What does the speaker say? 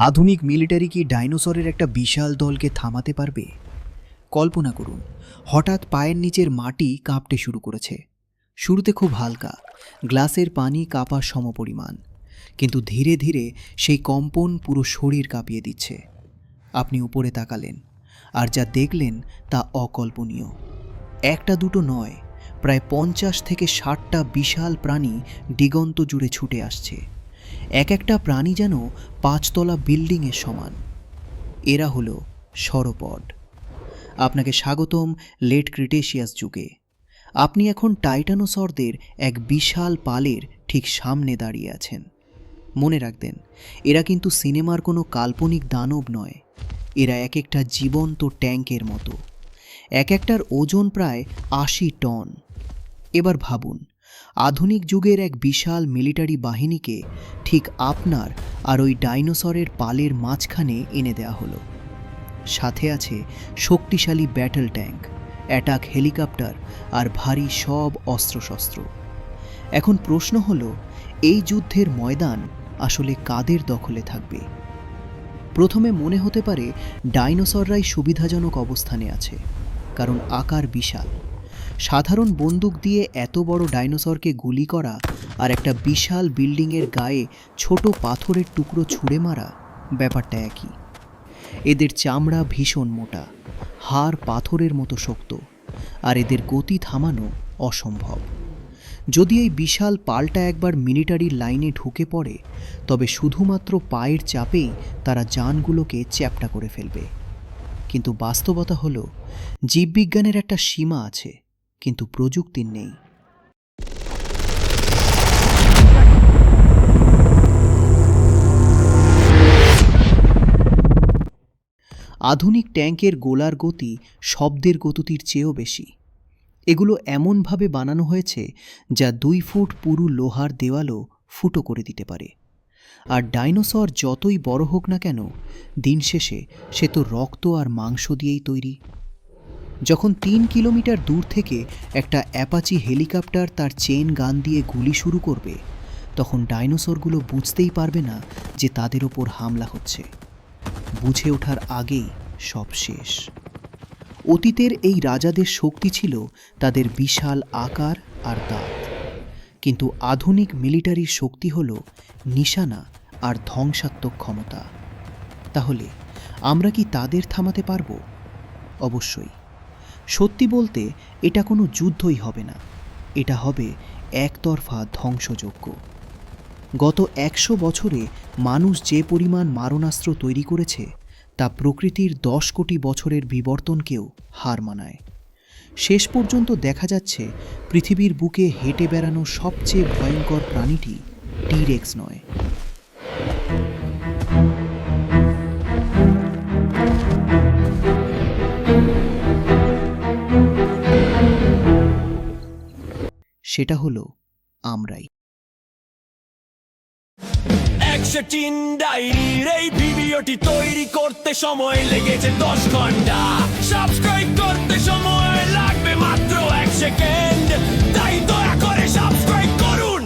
আধুনিক মিলিটারি কি ডাইনোসরের একটা বিশাল দলকে থামাতে পারবে? কল্পনা করুন, হঠাৎ পায়ের নিচের মাটি কাঁপতে শুরু করেছে। শুরুতে খুব হালকা, গ্লাসের পানি কাঁপার সমপরিমাণ, কিন্তু ধীরে ধীরে সেই কম্পন পুরো শরীর কাঁপিয়ে দিচ্ছে। আপনি উপরে তাকালেন, আর যা দেখলেন তা অকল্পনীয়। একটা দুটো নয়, প্রায় 50 থেকে 60টা বিশাল প্রাণী দিগন্ত জুড়ে ছুটে আসছে। এক একটা প্রাণী যেন 5 তলা বিল্ডিংয়ের সমান। এরা হলো সরোপড। আপনাকে স্বাগতম লেট ক্রিটেশিয়াস যুগে। আপনি এখন টাইটানোসরদের এক বিশাল পালের ঠিক সামনে দাঁড়িয়ে আছেন। মনে রাখবেন, এরা কিন্তু সিনেমার কোনো কাল্পনিক দানব নয়। এরা এক একটা জীবন্ত ট্যাঙ্কের মতো। এক একটার ওজন প্রায় 80 টন। এবার ভাবুন, আধুনিক যুগের এক বিশাল মিলিটারি বাহিনীকে ঠিক আপনার আর ওই ডাইনোসরের পালের মাঝখানে এনে দেয়া হলো। সাথে আছে শক্তিশালী ব্যাটল ট্যাঙ্ক, অ্যাটাক হেলিকপ্টার আর ভারী সব অস্ত্রশস্ত্র। এখন প্রশ্ন হলো, এই যুদ্ধের ময়দান আসলে কাদের দখলে থাকবে? প্রথমে মনে হতে পারে ডাইনোসররাই সুবিধাজনক অবস্থানে আছে, কারণ আকার বিশাল। সাধারণ বন্দুক দিয়ে এত বড় ডাইনোসরকে গুলি করা আর একটা বিশাল বিল্ডিংয়ের গায়ে ছোট পাথরের টুকরো ছুঁড়ে মারা, ব্যাপারটা একই। এদের চামড়া ভীষণ মোটা, হাড় পাথরের মতো শক্ত, আর এদের গতি থামানো অসম্ভব। যদি এই বিশাল পালটা একবার মিলিটারি লাইনে ঢুকে পড়ে, তবে শুধুমাত্র পায়ের চাপেই তারা যানগুলোকে চ্যাপ্টা করে ফেলবে। কিন্তু বাস্তবতা হলো, জীববিজ্ঞানের একটা সীমা আছে, কিন্তু প্রযুক্তির নেই। আধুনিক ট্যাঙ্কের গোলার গতি শব্দের গতির চেয়েও বেশি। এগুলো এমনভাবে বানানো হয়েছে যা 2 ফুট পুরু লোহার দেওয়ালও ফুটো করে দিতে পারে। আর ডাইনোসর যতই বড় হোক না কেন, দিন শেষে সে তো রক্ত আর মাংস দিয়েই তৈরি। যখন 3 কিলোমিটার দূর থেকে একটা অ্যাপাচি হেলিকপ্টার তার চেন গান দিয়ে গুলি শুরু করবে, তখন ডাইনোসরগুলো বুঝতেই পারবে না যে তাদের ওপর হামলা হচ্ছে। বুঝে ওঠার আগেই সব শেষ। অতীতের এই রাজাদের শক্তি ছিল তাদের বিশাল আকার আর দাঁত, কিন্তু আধুনিক মিলিটারির শক্তি হল নিশানা আর ধ্বংসাত্মক ক্ষমতা। তাহলে আমরা কি তাদের থামাতে পারব? অবশ্যই। সত্যি বলতে, এটা কোনো যুদ্ধই হবে না, এটা হবে একতরফা ধ্বংসযজ্ঞ। গত 100 বছরে মানুষ যে পরিমাণ মারণাস্ত্র তৈরি করেছে, তা প্রকৃতির 10 কোটি বছরের বিবর্তনকেও হার মানায়। শেষ পর্যন্ত দেখা যাচ্ছে, পৃথিবীর বুকে হেঁটে বেড়ানো সবচেয়ে ভয়ঙ্কর প্রাণীটি টি-রেক্স নয়। সেটা হলো আমরাই। একশোটিন ডায়েরির এই ভিডিওটি তৈরি করতে সময় লেগেছে 10 ঘন্টা। সাবস্ক্রাইব করতে সময় লাগবে মাত্র 1 সেকেন্ড। তাই দয়া করে সাবস্ক্রাইব করুন।